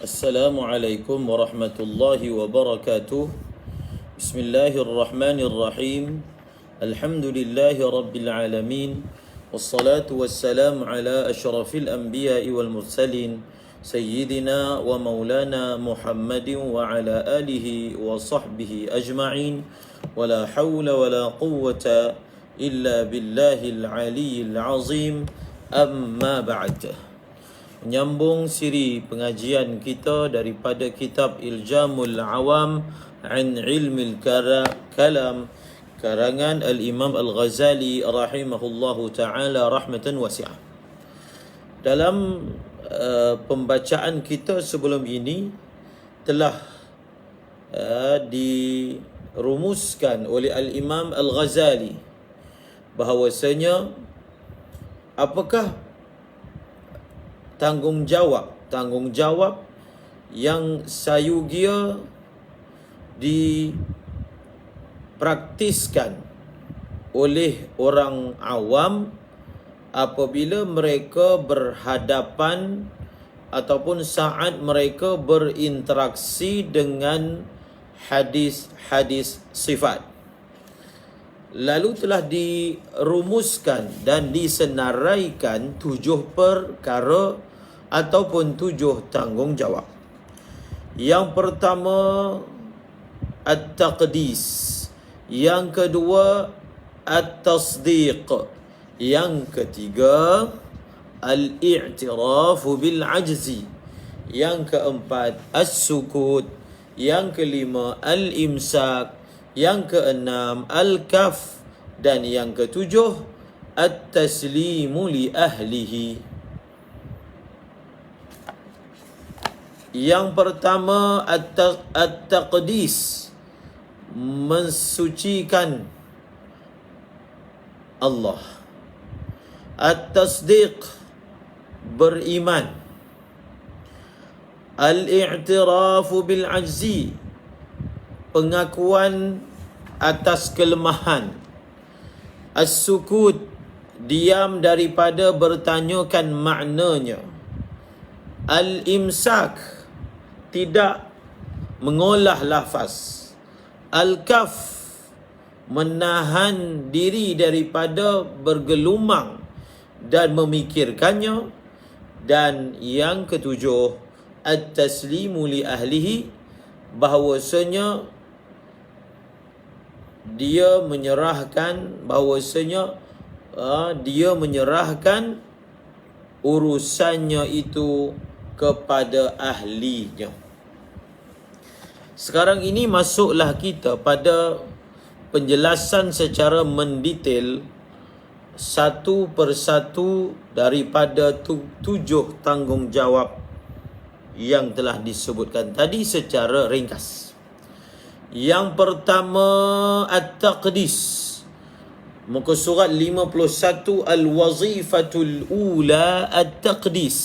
Assalamualaikum warahmatullahi wabarakatuh. Bismillahirrahmanirrahim. Alhamdulillahi rabbil alamin. Wassalatu wassalamu ala asyrafil anbiya'i wal mursalin Sayyidina wa maulana Muhammadin wa ala alihi wa sahbihi ajma'in. Wa la hawla wa la quwwata illa billahil aliyyil azim. Amma ba'd. Menyambung siri pengajian kita daripada kitab Iljamul Awam an Ilmil Kalam karangan Al-Imam Al-Ghazali rahimahullahu ta'ala rahmatan wasi'ah. Dalam pembacaan kita sebelum ini telah dirumuskan oleh Al-Imam Al-Ghazali bahawasanya apakah tanggungjawab yang sayugia dipraktiskan oleh orang awam apabila mereka berhadapan ataupun saat mereka berinteraksi dengan hadis-hadis sifat. Lalu telah dirumuskan dan disenaraikan 7 perkara ataupun 7 tanggungjawab. Yang pertama, at-taqdis. Yang kedua, at-tasdiq. Yang ketiga, al-i'tirafu bil-ajzi. Yang keempat, as-sukut. Yang kelima, al-imsak. Yang keenam, al-kaf. Dan yang ketujuh, at-taslimu li ahlihi. Yang pertama, at-taqdis, mensucikan Allah. At-tasdiq, beriman. Al-i'tirafu bil-ajzi, pengakuan atas kelemahan. As-sukut, diam daripada bertanyakan maknanya. Al-imsak, tidak mengolah lafaz. Al-kaf, menahan diri daripada bergelumang dan memikirkannya. Dan yang ketujuh, at-taslimu li ahlihi, bahawasanya dia menyerahkan urusannya itu kepada ahlinya. Sekarang ini masuklah kita pada penjelasan secara mendetail satu persatu daripada 7 tanggungjawab yang telah disebutkan tadi secara ringkas. Yang pertama, at-taqdis. Muka surat 51, al-wazifatul ula at-taqdis.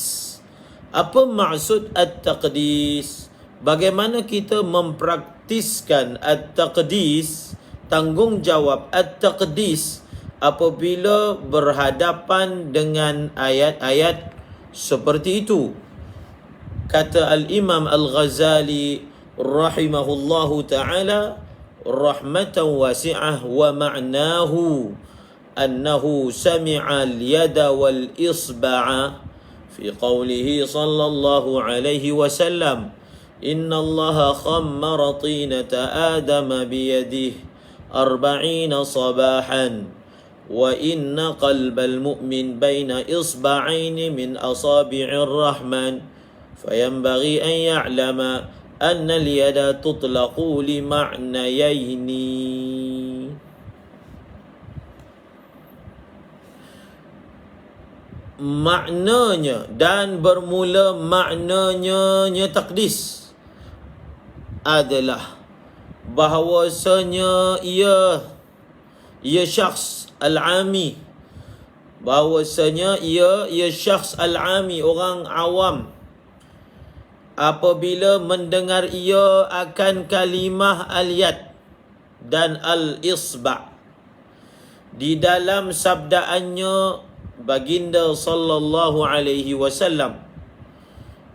Apa maksud at-taqdis? Bagaimana kita mempraktiskan at-taqdis, tanggungjawab at-taqdis apabila berhadapan dengan ayat-ayat seperti itu? Kata Al-Imam Al-Ghazali rahimahullahu ta'ala rahmatan wasi'ah, wa ma'nahu annahu sami'a al-yada wal isba'a fi qawlihi sallallahu alaihi wasallam, inna allaha khammara tinata adama biyadihi 40 sabahan wa inna qalbal mu'min baina isba'aini min asabi'ir rahman fayanbaghi an ya'lama anna al-yada tutlaqu li ma'nayaini. Maknanya dan bermula maknanya taqdis adalah bahawasanya ia syakhs al-ami, bahawasanya ia syakhs al-ami, orang awam, apabila mendengar ia akan kalimah al-yad dan al-isba' di dalam sabdaannya baginda sallallahu alaihi wasallam,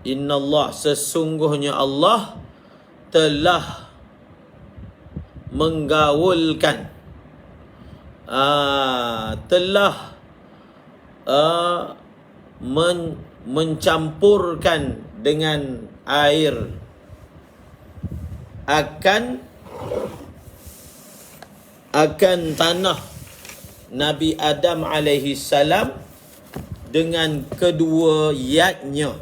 Innallah, sesungguhnya Allah telah menggaulkan, telah mencampurkan dengan air akan tanah Nabi Adam alaihi salam dengan kedua yadnya,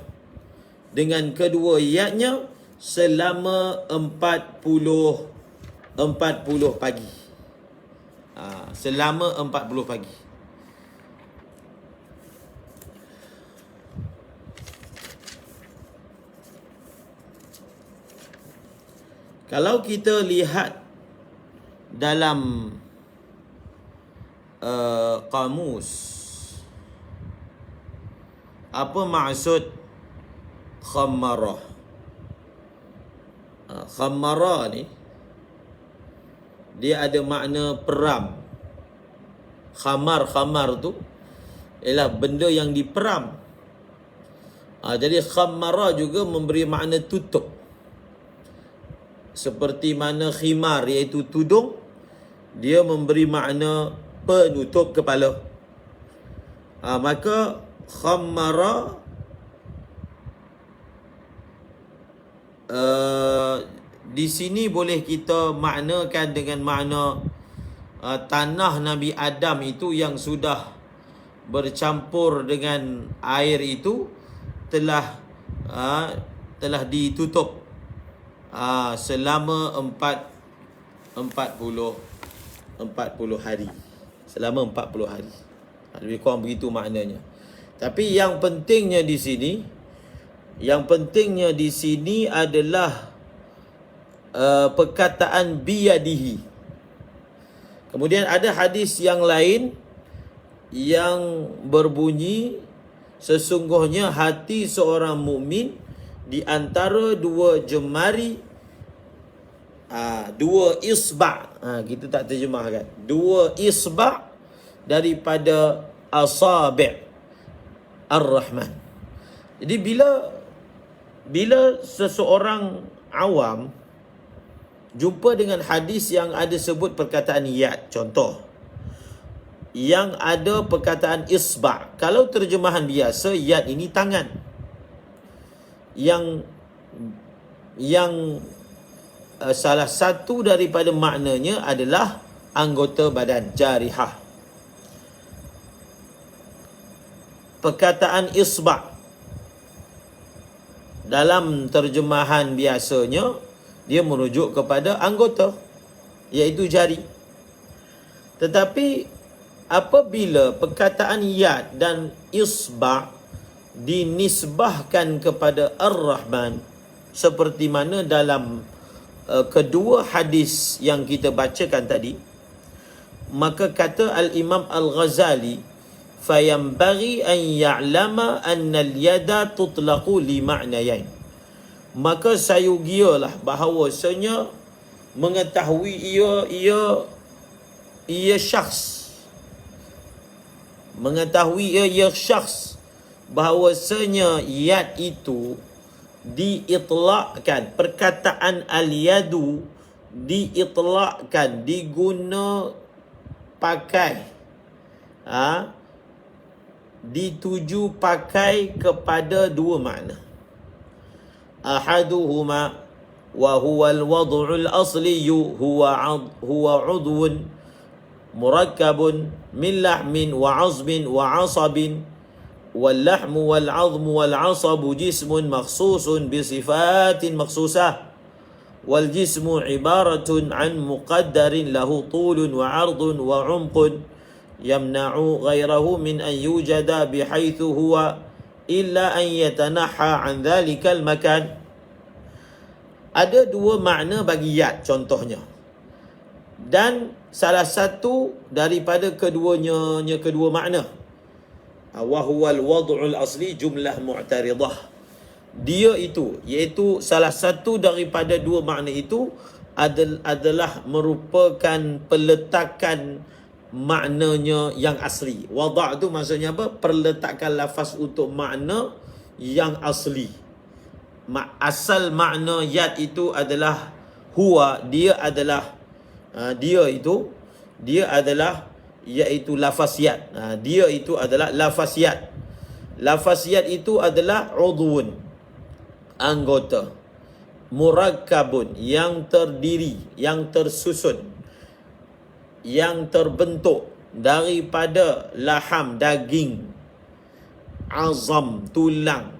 selama 40 pagi. Selama 40 pagi. Kalau kita lihat dalam kamus, apa maksud khammarah? Khammarah ni dia ada makna peram. Khamar tu ialah benda yang diperam. Jadi khammarah juga memberi makna tutup. Seperti mana khimar iaitu tudung, dia memberi makna penutup kepala. Maka khammara di sini boleh kita maknakan dengan makna tanah Nabi Adam itu yang sudah bercampur dengan air itu telah ditutup selama 40 hari. Selama 40 hari. Lebih kurang begitu maknanya. Tapi yang pentingnya di sini adalah perkataan biyadihi. Kemudian ada hadis yang lain yang berbunyi, sesungguhnya hati seorang mukmin di antara dua jemari, dua isba', kita tak terjemahkan, dua isba' daripada asabi' ar-Rahman. Jadi bila seseorang awam jumpa dengan hadis yang ada sebut perkataan yad, contoh yang ada perkataan isba', kalau terjemahan biasa yad ini tangan, yang salah satu daripada maknanya adalah anggota badan, jarihah. Perkataan isba' dalam terjemahan biasanya dia merujuk kepada anggota, iaitu jari. Tetapi apabila perkataan yad dan isba' dinisbahkan kepada Ar-Rahman, seperti mana dalam kedua hadis yang kita bacakan tadi, maka kata Al-Imam Al-Ghazali, fayambaghi an ya'lama anna al-yada tutlaqu li ma'nayain. Maka sayugialah bahawasanya mengetahui ia syakhs, bahawasanya yad itu diitlaqkan, perkataan al-yadu diitlaqkan, diguna pakai, dituju pakai kepada dua makna. Ahaduhuma wa huwa al-wad'u al-asli huwa udhun murakkabun min lahmin wa 'azmin wa 'asabin, واللحم والعظم والعصب جسم مخصوص بصفات مخصوصة، والجسم عبارة عن مقدر له طول وعرض وعمق يمنع غيره من أن يوجد بحيث هو إلا أن يتنحى عن ذلك المكان. Ada dua makna bagi yad contohnya, dan salah satu daripada kedua makna, wa huwal wad'ul asli jumlah mu'taridah, dia itu iaitu salah satu daripada dua makna itu adalah merupakan peletakan maknanya yang asli. Wada' tu maksudnya apa? Perletakan lafaz untuk makna yang asli. asal makna yad itu adalah huwa, dia adalah dia adalah iaitu lafaz yad. Dia itu adalah lafaz yad. Lafaz yad itu adalah udhun, anggota, murakkabun, yang terdiri, yang tersusun, yang terbentuk daripada laham, daging, azam, tulang,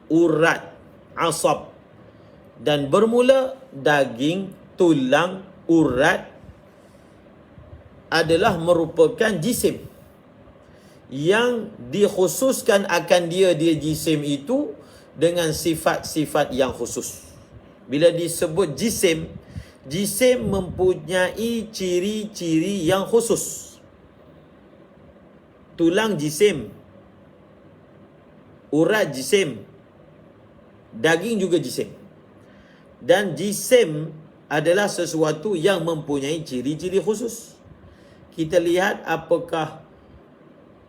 urat, asab, dan bermula daging, tulang, urat adalah merupakan jisim yang dikhususkan akan dia jisim itu dengan sifat-sifat yang khusus. Bila disebut jisim, jisim mempunyai ciri-ciri yang khusus. Tulang jisim, urat jisim, daging juga jisim. Dan jisim adalah sesuatu yang mempunyai ciri-ciri khusus. Kita lihat apakah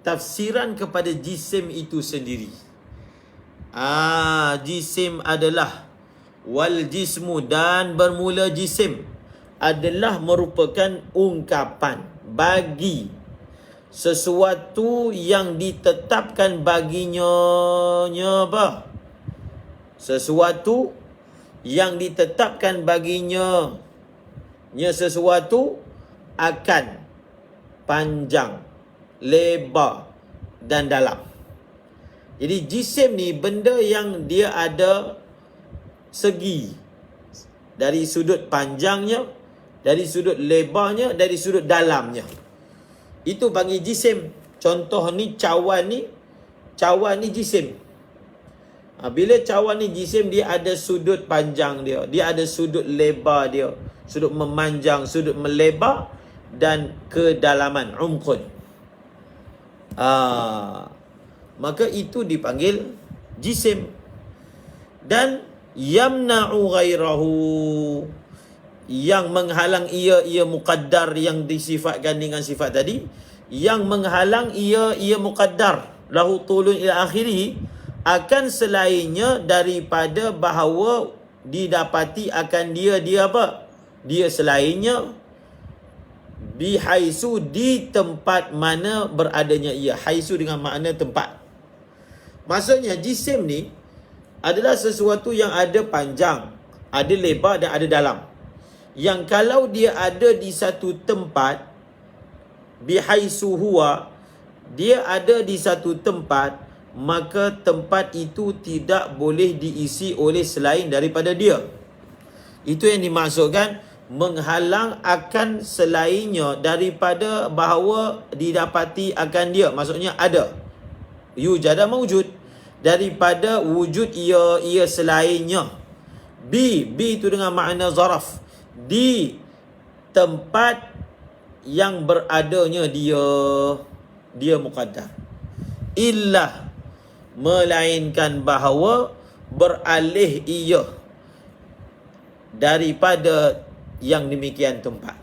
tafsiran kepada jisim itu sendiri. Jisim adalah wal jismu, dan bermula jisim adalah merupakan ungkapan bagi sesuatu yang ditetapkan baginya apa? Sesuatu yang ditetapkan baginya sesuatu akan panjang, lebar dan dalam. Jadi jisim ni benda yang dia ada segi, dari sudut panjangnya, dari sudut lebarnya, dari sudut dalamnya. Itu panggil jisim. Contoh ni cawan ni jisim. Bila cawan ni jisim, dia ada sudut panjang dia, dia ada sudut lebar dia, sudut memanjang, sudut melebar, dan kedalaman, umqun. Maka itu dipanggil jisim. Dan yamna'u ghairahu, yang menghalang ia muqaddar, yang disifatkan dengan sifat tadi, yang menghalang ia muqaddar, lahu tulun ila akhirih, akan selainnya daripada bahawa didapati akan dia apa? Dia selainnya, bihaisu, di tempat mana beradanya ia. Haisu dengan makna tempat. Maksudnya jisim ni adalah sesuatu yang ada panjang, ada lebar dan ada dalam. Yang kalau dia ada di satu tempat, bihaisu huwa, dia ada di satu tempat, maka tempat itu tidak boleh diisi oleh selain daripada dia. Itu yang dimaksudkan menghalang akan selainnya daripada bahawa didapati akan dia. Maksudnya ada, yujada mawjud, daripada wujud ia selainnya. B itu dengan makna zaraf, di tempat yang beradanya dia muqaddar. Illa, melainkan bahawa beralih ia daripada yang demikian tempat.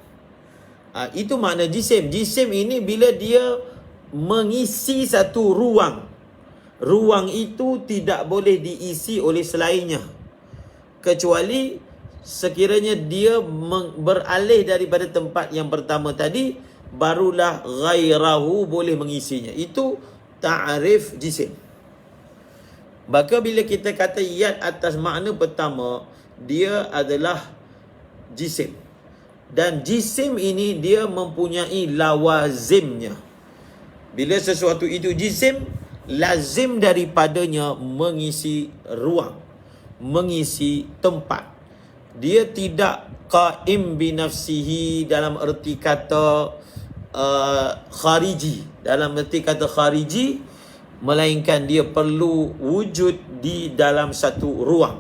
Itu makna jisim. Jisim ini bila dia mengisi satu ruang, ruang itu tidak boleh diisi oleh selainnya, kecuali sekiranya dia beralih daripada tempat yang pertama tadi, barulah ghairahu boleh mengisinya. Itu ta'rif jisim. Maka bila kita kata yad atas makna pertama, dia adalah jisim. Dan jisim ini dia mempunyai lawazimnya. Bila sesuatu itu jisim, lazim daripadanya mengisi ruang, mengisi tempat. Dia tidak qaim binafsihi dalam erti kata khariji. Dalam erti kata khariji, melainkan dia perlu wujud di dalam satu ruang.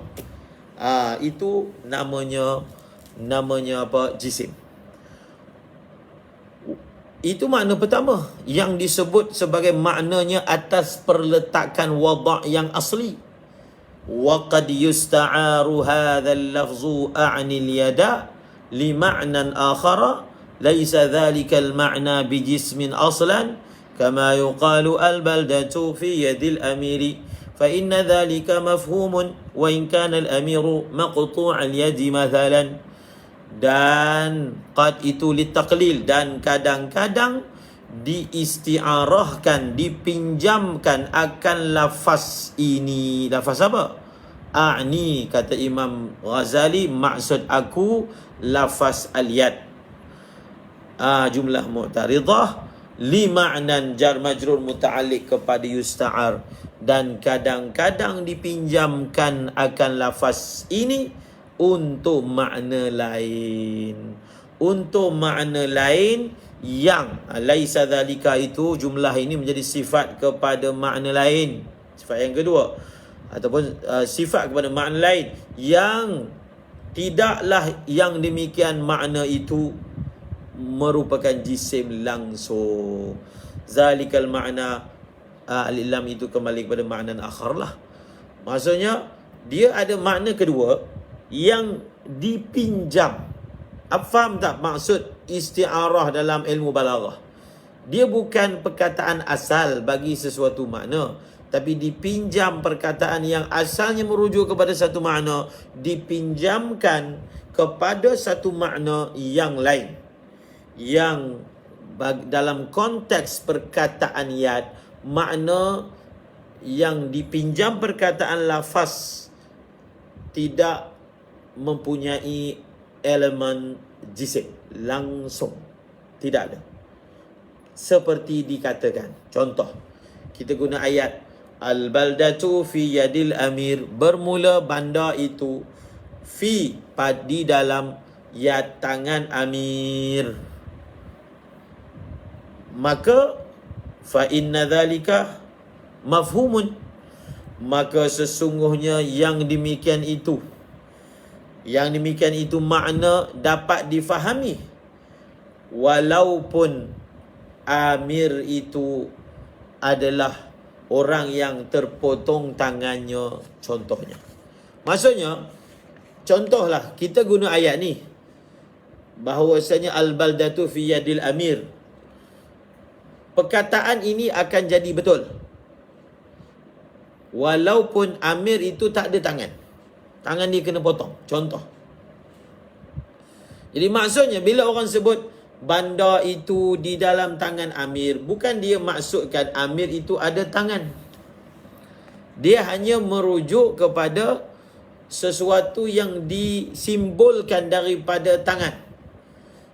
Itu namanya apa? Jisim. Itu makna pertama yang disebut sebagai maknanya atas perletakan wada' yang asli. Wa qad yusta'aru hadzal lafzu a'ni al-yada li ma'nan akhara laysa dhalika al-ma'na bi jismin aslan kama yuqalu al-baldatu fi yadil amiri fa inna dhalika mafhumun wa in kana al-amiru maqtu' al-yadi mathalan. Dan qad itu litaqlil, dan kadang-kadang diisti'arahkan, dipinjamkan akan lafaz ini. Lafaz apa? A'ni, kata Imam Ghazali, maksud aku lafaz al-yad. Jumlah mu'taridah li ma'nan jar majrur muta'alliq kepada yusta'ar, dan kadang-kadang dipinjamkan akan lafaz ini untuk makna lain. Untuk makna lain yang laisa dzalika, itu jumlah ini menjadi sifat kepada makna lain. Sifat yang kedua, ataupun sifat kepada makna lain yang tidaklah yang demikian makna itu merupakan jisim langsung. Zalikal makna, al-ilam itu kembali kepada makna akhar lah. Maksudnya dia ada makna kedua yang dipinjam. Faham tak maksud isti'arah dalam ilmu balaghah? Dia bukan perkataan asal bagi sesuatu makna, tapi dipinjam perkataan yang asalnya merujuk kepada satu makna, dipinjamkan kepada satu makna yang lain, yang dalam konteks perkataan yad, makna yang dipinjam perkataan lafaz tidak mempunyai elemen jisim langsung, tidak ada. Seperti dikatakan, contoh, kita guna ayat al-baldatu fi yadil amir, bermula bandar itu fi, di dalam yad, tangan amir. Maka fa inna dzalika mafhumun, maka sesungguhnya yang demikian itu makna dapat difahami walaupun amir itu adalah orang yang terpotong tangannya, contohnya. Maksudnya, contohlah kita guna ayat ni, bahawasanya al-baldatu fi yadil amir, perkataan ini akan jadi betul walaupun amir itu tak ada tangan dia kena potong, contoh. Jadi maksudnya bila orang sebut bandar itu di dalam tangan amir, bukan dia maksudkan amir itu ada tangan. Dia hanya merujuk kepada sesuatu yang disimbolkan daripada tangan,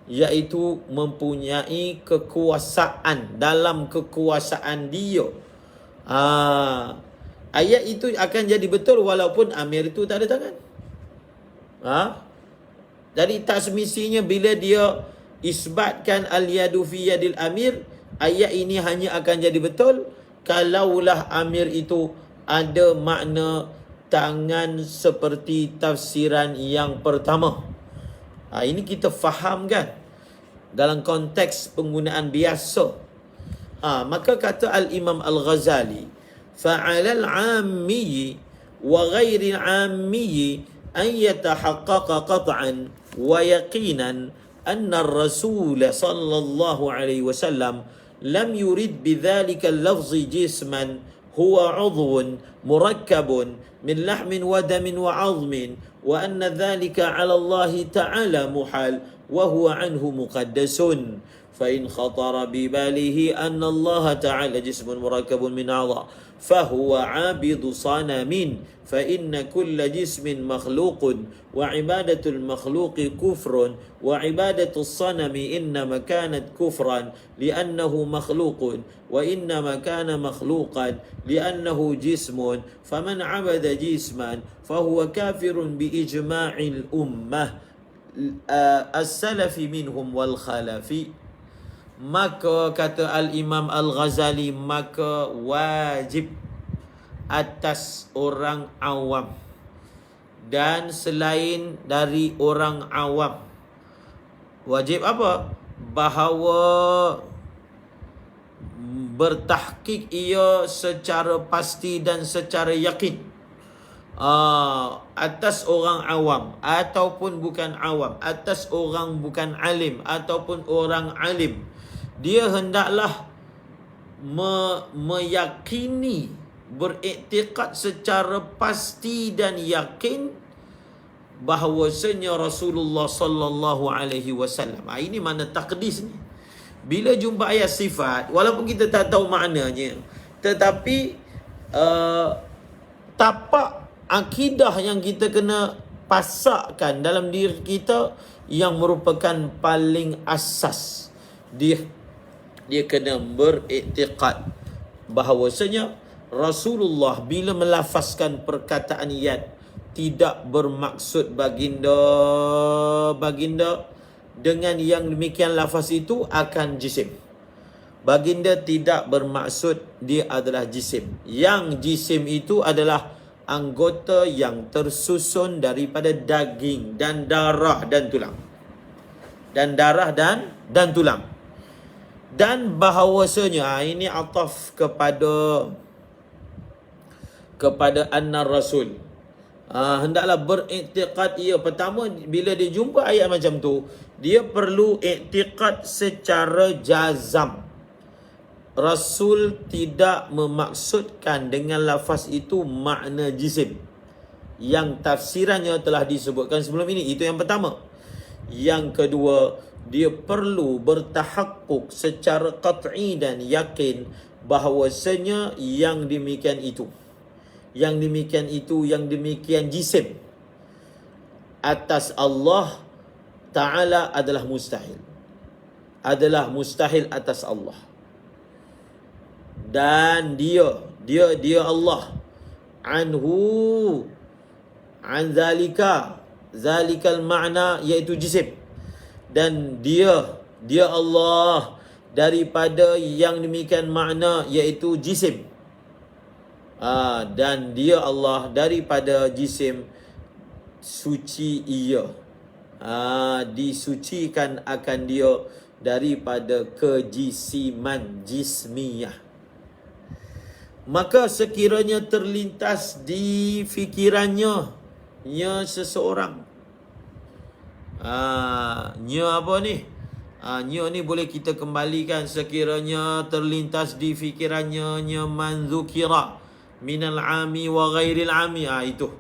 iaitu mempunyai kekuasaan. Dalam kekuasaan dia, ayat itu akan jadi betul walaupun amir itu tak ada tangan. Jadi tak semestinya bila dia isbatkan al-yadu fi yadil amir, ayat ini hanya akan jadi betul kalaulah amir itu ada makna tangan seperti tafsiran yang pertama. Ini kita fahamkan dalam konteks penggunaan biasa. Maka kata al-Imam Al-Ghazali, fa'alal 'ammi wa ghairi 'ammi an yatahaqqaqa qat'an wa yaqinan anna ar-rasul sallallahu alaihi wasallam lam yurid bidzalika al-lafz jisman huwa 'udhun murakkabun min lahmin wa damin wa 'azmin, wa anna dhalika 'ala Allah ta'ala muhal wa huwa 'anhu muqaddasun. فإن خطر بباله أن الله تعالى جسم مركب من أعضاء فهو عابد صنم، فإن كل جسم مخلوق وعبادة المخلوق كفر وعبادة الصنم إنما كانت كفرا لأنه مخلوق وإنما كان مخلوقا لأنه جسم، فمن عبد جسما فهو كافر بإجماع الأمة السلف منهم والخلف. Maka kata Al-Imam Al-Ghazali, maka wajib atas orang awam dan selain dari orang awam, wajib apa? Bahawa bertahqiq ia secara pasti dan secara yakin atas orang awam ataupun bukan awam, atas orang bukan alim ataupun orang alim, dia hendaklah meyakini beriktikad secara pasti dan yakin bahawasanya Rasulullah sallallahu alaihi wasallam. Ini mana takdis ni. Bila jumpa ayat sifat, walaupun kita tak tahu maknanya, tetapi tapak akidah yang kita kena pasakkan dalam diri kita yang merupakan paling asas. Dia kena beriktikad bahawasanya Rasulullah bila melafazkan perkataan yad tidak bermaksud baginda dengan yang demikian lafaz itu akan jisim. Baginda tidak bermaksud dia adalah jisim. Yang jisim itu adalah anggota yang tersusun daripada daging dan darah dan tulang. Dan darah dan tulang. Dan bahawasanya ini ataf kepada anna rasul. Hendaklah beriktikad ia. Pertama, bila dia jumpa ayat macam tu, dia perlu iktikad secara jazam. Rasul tidak memaksudkan dengan lafaz itu makna jisim. Yang tafsirannya telah disebutkan sebelum ini. Itu yang pertama. Yang kedua, dia perlu bertahakkuk secara qat'i dan yakin bahawasanya yang demikian itu, yang demikian jisim atas Allah Ta'ala adalah mustahil. Adalah mustahil atas Allah. Dan dia Allah anhu an zalikal ma'na, iaitu jisim. Dan dia Allah daripada yang demikian makna, iaitu jisim. Dan dia Allah daripada jisim, suci ia. Disucikan akan dia daripada kejisiman jismiyah. Maka sekiranya terlintas di fikirannya seseorang, apa ni? Ni boleh kita kembalikan. Sekiranya terlintas di fikirannya man dzukira minal ami wa ghairil ami. Itu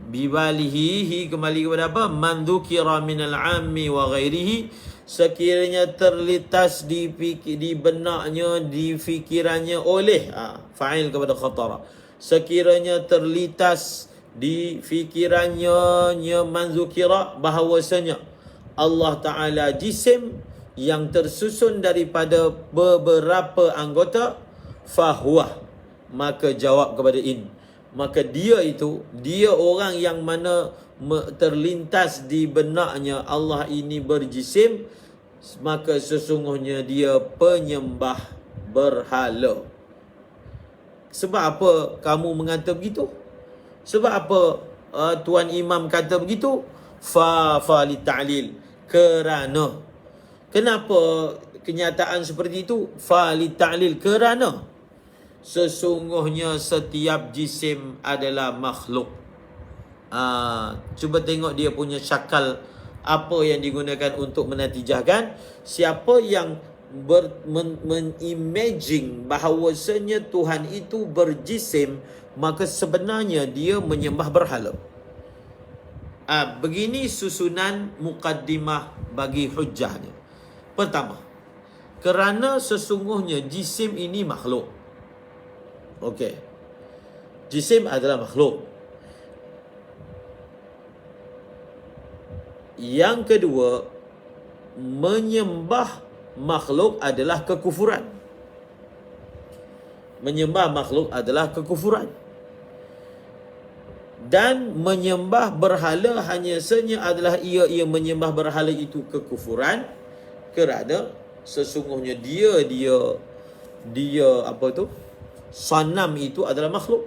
bibalihi, kembali kepada apa? Man dzukira minal ami wa ghairihi. Sekiranya terlintas di benaknya, di fikirannya oleh fa'il kepada khatara. Sekiranya terlintas di fikirannya man dzukira bahawasanya Allah Ta'ala jisim yang tersusun daripada beberapa anggota, fahuwa, maka jawab kepada in. Maka dia orang yang mana terlintas di benaknya Allah ini berjisim, maka sesungguhnya dia penyembah berhala. Sebab apa kamu mengata begitu? Sebab apa Tuan Imam kata begitu? Fa li ta'lil. Kerana. Kenapa kenyataan seperti itu? Fa li ta'lil. Kerana sesungguhnya setiap jisim adalah makhluk. Cuba tengok dia punya syakal apa yang digunakan untuk menatijahkan. Siapa yang mengimagine bahawasanya Tuhan itu berjisim, maka sebenarnya dia menyembah berhala. Begini susunan mukaddimah bagi hujjahnya. Pertama, kerana sesungguhnya jisim ini makhluk. Okey, jisim adalah makhluk. Yang kedua, menyembah makhluk adalah kekufuran. Menyembah makhluk adalah kekufuran. Dan menyembah berhala hanya saja adalah ia menyembah berhala itu kekufuran, kerana sesungguhnya dia apa tu? Sanam itu adalah makhluk.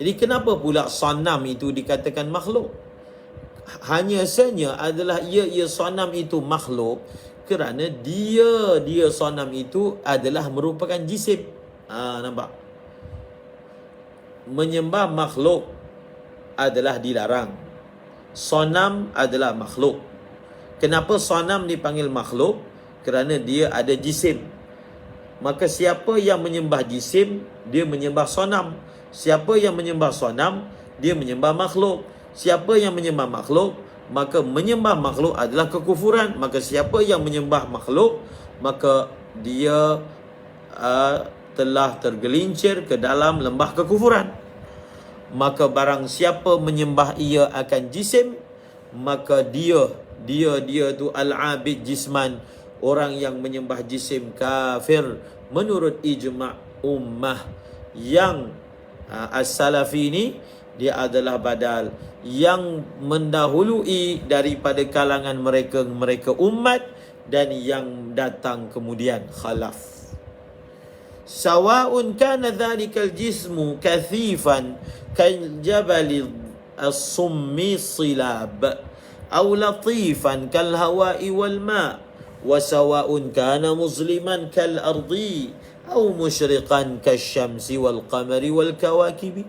Jadi kenapa pula sanam itu dikatakan makhluk? Hanya saja adalah ia sanam itu makhluk kerana dia sanam itu adalah merupakan jisim. Nampak? Menyembah makhluk adalah dilarang. Sanam adalah makhluk. Kenapa sanam dipanggil makhluk? Kerana dia ada jisim. maka siapa yang menyembah jisim, dia menyembah sonam. Siapa yang menyembah sonam, dia menyembah makhluk. Siapa yang menyembah makhluk, maka menyembah makhluk adalah kekufuran. Maka siapa yang menyembah makhluk, maka dia telah tergelincir ke dalam lembah kekufuran. Maka barang siapa menyembah ia akan jisim, maka dia tu al-abid jisman, orang yang menyembah jisim kafir menurut ijma' ummah. Yang as-salafi ini dia adalah badal yang mendahului daripada kalangan mereka umat, dan yang datang kemudian khalaf. Sawa'un kana dhalikal jismu kathifan kal jabali as-summi silab aw latifan kal hawa'i wal ma', wa sawa'un kana musliman kal ardi aw mushriqan kasyamsi wal qamari wal kawakibi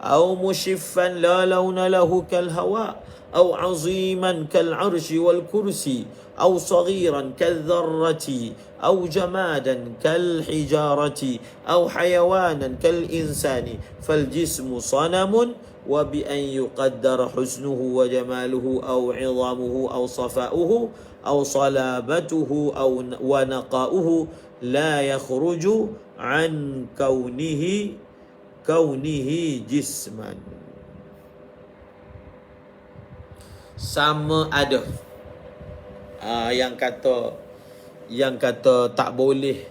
aw mushiffan la lawna lahu kal hawa' aw 'aziman kal 'arsy wal kursi aw saghiran kal dharrati aw jamadan kal hijarati aw hayawanan kal insani fal jismu sanamun wa bi an yuqaddara husnuhu wa jamaluhu aw 'idhamuhu aw safa'uhu aw salabatuhu aw wa naqa'uhu la yakhruju an kaunihi jisman. Sama ada yang kata tak boleh,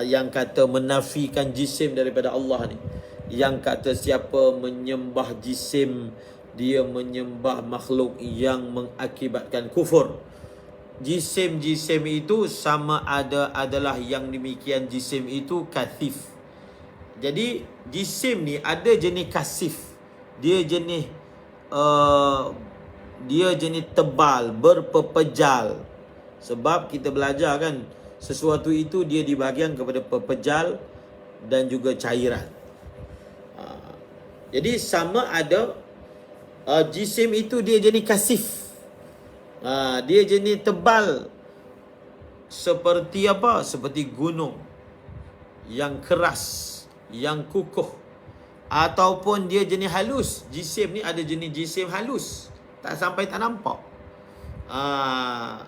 yang kata menafikan jisim daripada Allah ni, yang kata siapa menyembah jisim dia menyembah makhluk yang mengakibatkan kufur. Jisim itu sama ada adalah yang demikian jisim itu kathif. Jadi jisim ni ada jenis kasif, dia jenis tebal, berpepejal. Sebab kita belajar kan, sesuatu itu dia dibahagikan kepada pepejal dan juga cairan. Jadi sama ada jisim itu dia jenis kasif, dia jenis tebal, seperti apa? Seperti gunung yang keras, yang kukuh. Ataupun dia jenis halus. Jisim ni ada jenis jisim halus, tak sampai tak nampak.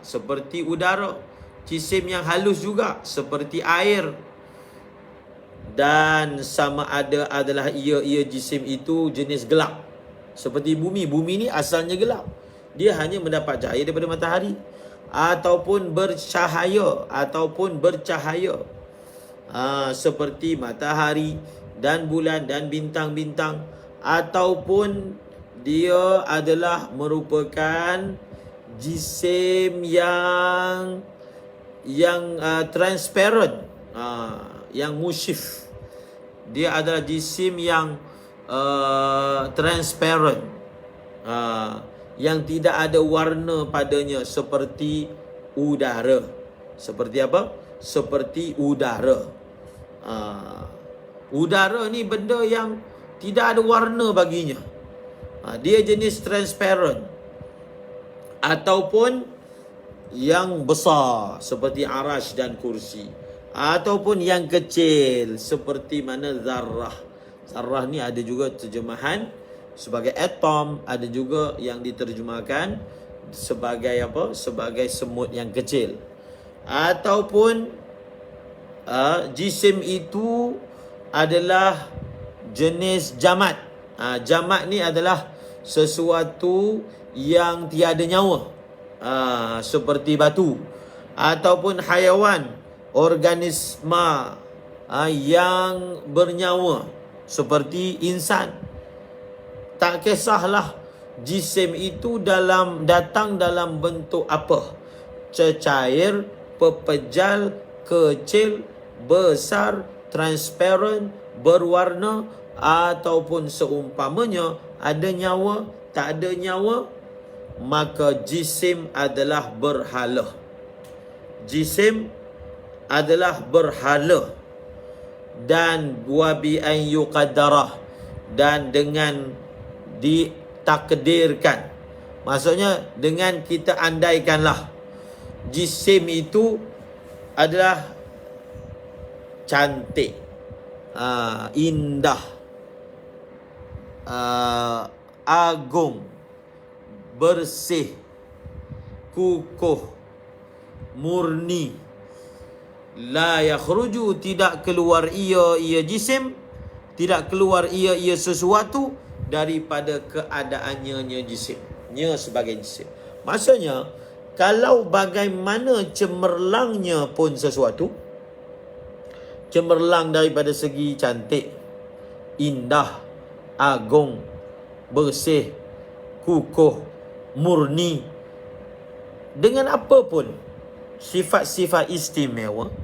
Seperti udara. Jisim yang halus juga seperti air. Dan sama ada adalah ia jisim itu jenis gelap, seperti bumi. Bumi ni asalnya gelap, dia hanya mendapat cahaya daripada matahari, ataupun bercahaya, seperti matahari dan bulan dan bintang-bintang. Ataupun dia adalah merupakan jisim yang transparent, yang musyif. Dia adalah jisim yang transparent, yang tidak ada warna padanya, seperti udara. Seperti apa? Seperti udara. Udara ni benda yang tidak ada warna baginya. Dia jenis transparent. Ataupun yang besar seperti arash dan kursi. Ataupun yang kecil seperti mana zarrah. Zarrah ni ada juga terjemahan sebagai atom, ada juga yang diterjemahkan sebagai apa? Sebagai semut yang kecil. Ataupun jisim itu adalah jenis jamad. Jamad ni adalah sesuatu yang tiada nyawa, seperti batu. Ataupun haiwan, organisma yang bernyawa, seperti insan. Tak kisahlah jisim itu datang dalam bentuk apa, cecair, pepejal, kecil, besar, transparent, berwarna, ataupun seumpamanya, ada nyawa, tak ada nyawa, maka jisim adalah berhala. Jisim adalah berhala. Dan wabi an yuqaddarah, dan dengan ditakdirkan, maksudnya dengan kita andaikanlah jisim itu adalah cantik, indah, agung, bersih, kukuh, murni. La yakhruju, tidak keluar ia jisim, tidak keluar ia sesuatu daripada keadaannya jisim, sebagai jisim. Maksudnya, kalau bagaimana cemerlangnya pun sesuatu, cemerlang daripada segi cantik, indah, agung, bersih, kukuh, murni, dengan apa pun sifat-sifat istimewa,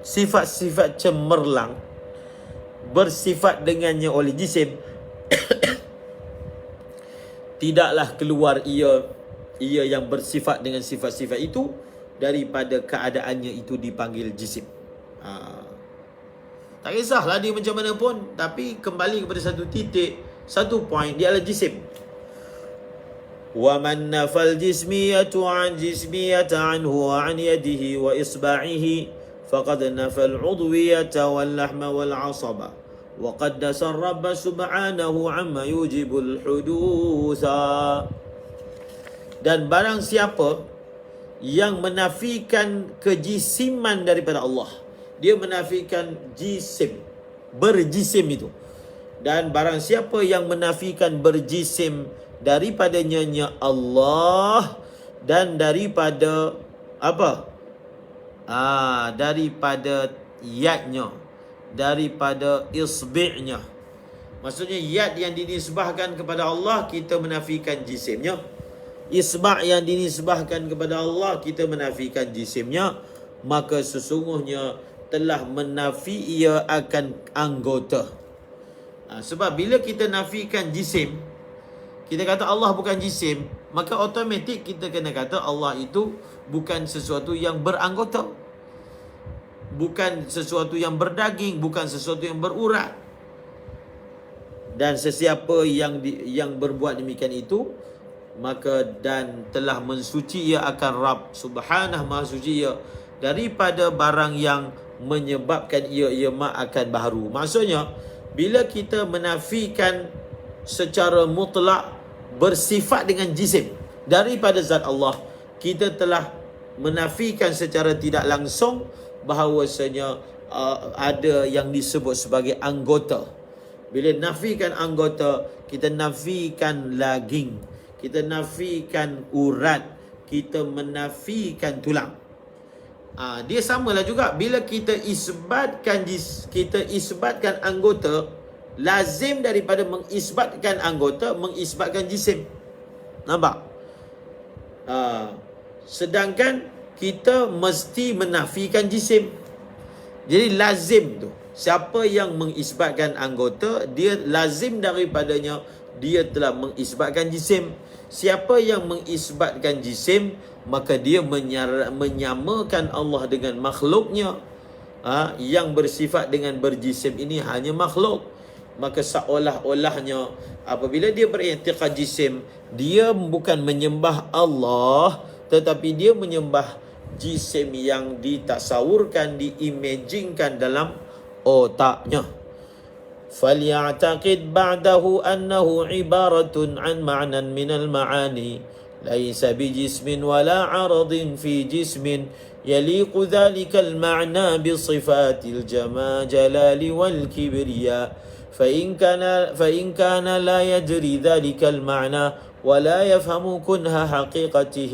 sifat-sifat cemerlang bersifat dengannya oleh jisim, tidaklah keluar ia yang bersifat dengan sifat-sifat itu daripada keadaannya itu dipanggil jisim. Tak kisahlah dia macam mana pun, tapi kembali kepada satu titik, satu poin, dia adalah jisim. Wa man nafal jismiyatu an jismiyata anhu wa an yadihi wa isba'ihi faqad nafal udwiyata wal lahma wal asaba wa qaddasa ar-rabb subhanahu amma yujibul hudutha. Dan barang siapa yang menafikan kejisiman daripada Allah, dia menafikan jisim, berjisim itu. Dan barang siapa yang menafikan berjisim daripadanya Allah dan daripada apa? Daripada yadnya, daripada isbi'nya. Maksudnya yad yang dinisbahkan kepada Allah, kita menafikan jisimnya. Isba' yang dinisbahkan kepada Allah, kita menafikan jisimnya. Maka sesungguhnya telah menafi ia akan anggota. Sebab bila kita nafikan jisim, kita kata Allah bukan jisim, maka automatik kita kena kata Allah itu bukan sesuatu yang beranggota, bukan sesuatu yang berdaging, bukan sesuatu yang berurat. Dan sesiapa yang berbuat demikian itu, maka dan telah mensuci ia akan Rabb Subhanahu Maha Suci ia daripada barang yang menyebabkan ia akan baharu. Maksudnya, bila kita menafikan secara mutlak bersifat dengan jisim daripada zat Allah, kita telah menafikan secara tidak langsung bahawasanya ada yang disebut sebagai anggota. Bila nafikan anggota, kita nafikan laging, kita nafikan urat, kita menafikan tulang. Dia samalah juga bila kita isbatkan anggota, lazim daripada mengisbatkan anggota, mengisbatkan jisim. Nampak? Sedangkan kita mesti menafikan jisim. Jadi lazim tu, siapa yang mengisbatkan anggota, dia lazim daripadanya dia telah mengisbatkan jisim. Siapa yang mengisbatkan jisim, maka dia menyamakan Allah dengan makhluknya. Yang bersifat dengan berjisim ini hanya makhluk. Maka seolah-olahnya apabila dia beriktikad jisim, dia bukan menyembah Allah, tetapi dia menyembah jisim yang ditasawurkan, diimajinkan dalam otaknya. فَلْيَعْتَقِدْ بَعْدَهُ أَنَّهُ عِبَارَةٌ عَنْ مَعْنًى مِنَ الْمَعَانِي لَيْسَ بِجِسْمٍ وَلَا عَرَضٍ فِي جِسْمٍ يَلِيقُ ذَلِكَ الْمَعْنَى بِصِفَاتِ الْجَلَالِ وَالْكِبْرِيَاءِ فإن كان لا يدري ذلك المعنى ولا يفهم كنه حقيقته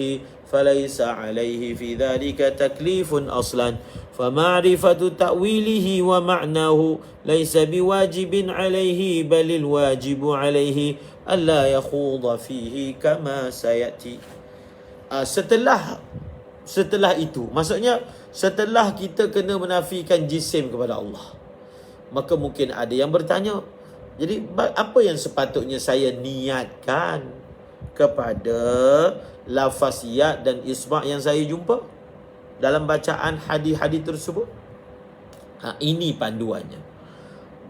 فليس عليه في ذلك تكليف أصلا فمعرفة تأويله ومعناه ليس بواجب عليه بل الواجب عليه ألا يخوض فيه كما سيأتي. Setelah itu, maksudnya setelah kita kena menafikan jisim kepada Allah, maka mungkin ada yang bertanya, jadi apa yang sepatutnya saya niatkan kepada lafaz yad dan isma' yang saya jumpa dalam bacaan hadis-hadis tersebut? Ini panduannya.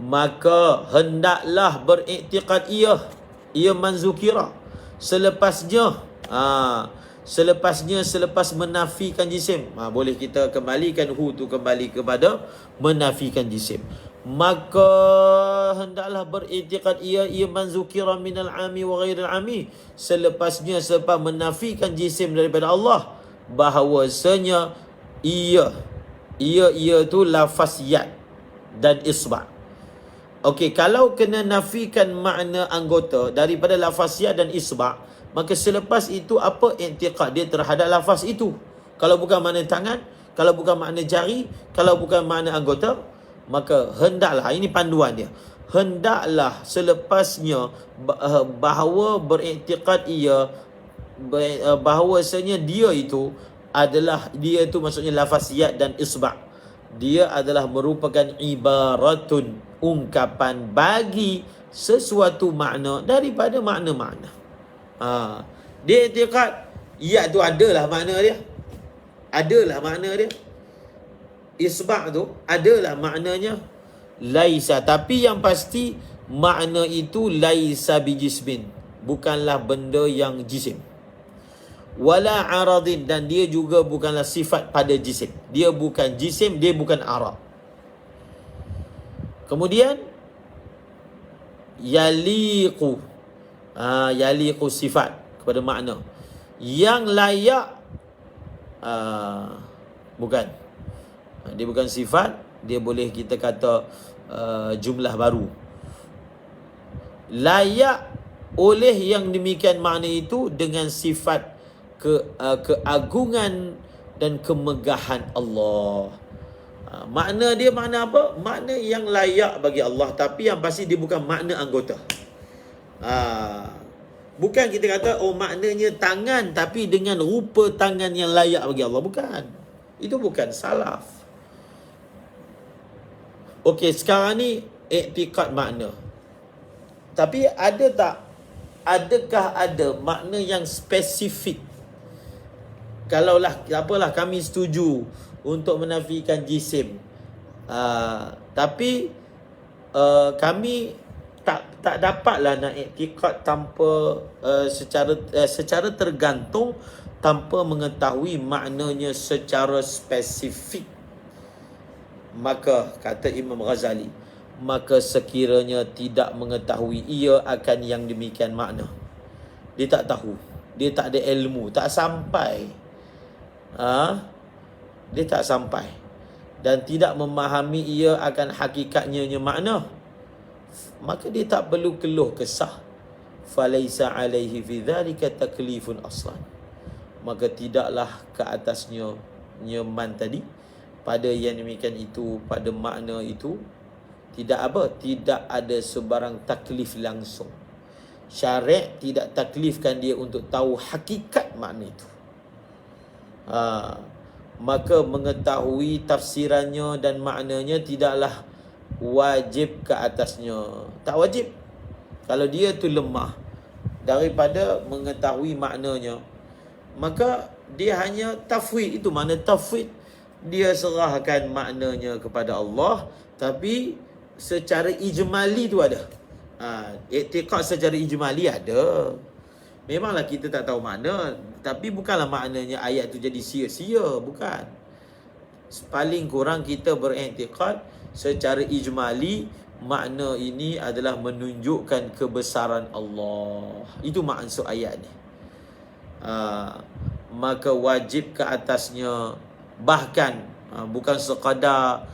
Maka hendaklah beriktikad ia manzukira. Selepasnya Selepasnya, selepas menafikan jisim, boleh kita kembalikan hu tu kembali kepada menafikan jisim. Maka hendaklah beriktikad ia man zukira minal ami wa ghairil ami. Selepasnya, selepas menafikan jisim daripada Allah, bahawasanya ia tu lafaz yad dan isba'. Okey, kalau kena nafikan makna anggota daripada lafaz yad dan isba', maka selepas itu apa i'tiqad dia terhadap lafaz itu? Kalau bukan makna tangan, kalau bukan makna jari, kalau bukan makna anggota, maka hendaklah, ini panduan dia, hendaklah selepasnya bahawa beriktikad ia bahawasanya dia itu maksudnya lafaz yad dan isba', dia adalah merupakan ibaratun, ungkapan bagi sesuatu makna daripada makna-makna. Dia i'tiqad yad tu adalah makna dia, isba' tu adalah maknanya laisa, tapi yang pasti makna itu laisa bijismin, bukanlah benda yang jisim. Wala aradin, dan dia juga bukanlah sifat pada jisim. Dia bukan jisim, dia bukan arad. Kemudian yaliqu, yaliqu sifat kepada makna yang layak, bukan, dia bukan sifat, dia boleh kita kata jumlah baru. Layak oleh yang demikian makna itu dengan sifat keagungan dan kemegahan Allah. Makna dia makna apa? Makna yang layak bagi Allah, tapi yang pasti dia bukan makna anggota. Bukan kita kata maknanya tangan tapi dengan rupa tangan yang layak bagi Allah. Bukan. Itu bukan salaf. Okey, sekarang ni i'tiqad makna. Tapi adakah ada makna yang spesifik? Kalaulah apalah kami setuju untuk menafikan jisim, tapi kami tak dapatlah nak i'tiqad tanpa secara tergantung, tanpa mengetahui maknanya secara spesifik. Maka kata Imam Ghazali, maka sekiranya tidak mengetahui ia akan yang demikian makna, dia tak tahu, dia tak ada ilmu, tak sampai, dia tak sampai, dan tidak memahami ia akan hakikatnya makna, maka dia tak perlu keluh kesah. Falaisa alaihi fi dzalika taklifun aslan, maka tidaklah ke atasnya nyaman tadi pada yang demikian itu, pada makna itu tidak ada sebarang taklif langsung. Syariat tidak taklifkan dia untuk tahu hakikat makna itu. Maka mengetahui tafsirannya dan maknanya tidaklah wajib ke atasnya. Tak wajib. Kalau dia tu lemah daripada mengetahui maknanya, maka dia hanya tafwid. Itu makna tafwid. Dia serahkan maknanya kepada Allah, tapi secara ijmali tu ada. I'tiqad secara ijmali ada. Memanglah kita tak tahu makna, tapi bukanlah maknanya ayat tu jadi sia-sia, bukan. Paling kurang kita beriktikad secara ijmali, makna ini adalah menunjukkan kebesaran Allah. Itu maksud ayat ni. Maka wajib ke atasnya, bahkan bukan sekadar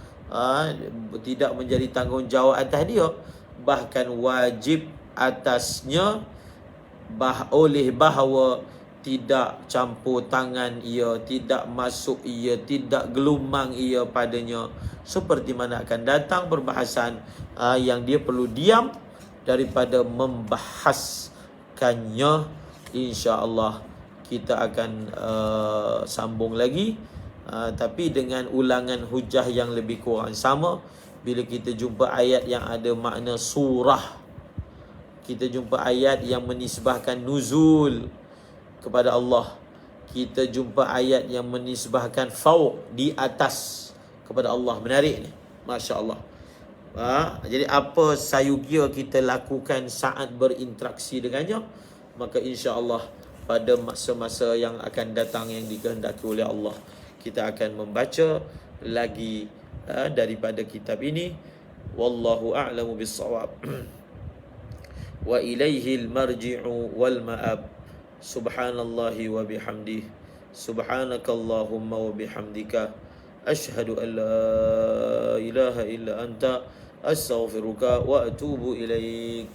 tidak menjadi tanggungjawab atas dia, bahkan wajib atasnya oleh bahawa tidak campur tangan ia, tidak masuk ia, tidak gelumang ia padanya, seperti mana akan datang perbahasan yang dia perlu diam daripada membahaskannya. InsyaAllah kita akan sambung lagi, tapi dengan ulangan hujah yang lebih kurang sama. Bila kita jumpa ayat yang ada makna surah, kita jumpa ayat yang menisbahkan nuzul kepada Allah, kita jumpa ayat yang menisbahkan fauq, di atas, kepada Allah. Menarik ni, Masya Allah. Jadi apa sayugia kita lakukan saat berinteraksi dengannya, maka insya Allah pada masa-masa yang akan datang yang dikehendaki oleh Allah. Kita akan membaca lagi daripada kitab ini. Wallahu a'lamu bis-shawab. Wa ilaihil marji'u wal ma'ab. Subhanallahi wa bihamdihi. Subhanakallahumma wa bihamdika. Ashhadu an la ilaha illa anta astaghfiruka wa atubu ilaik.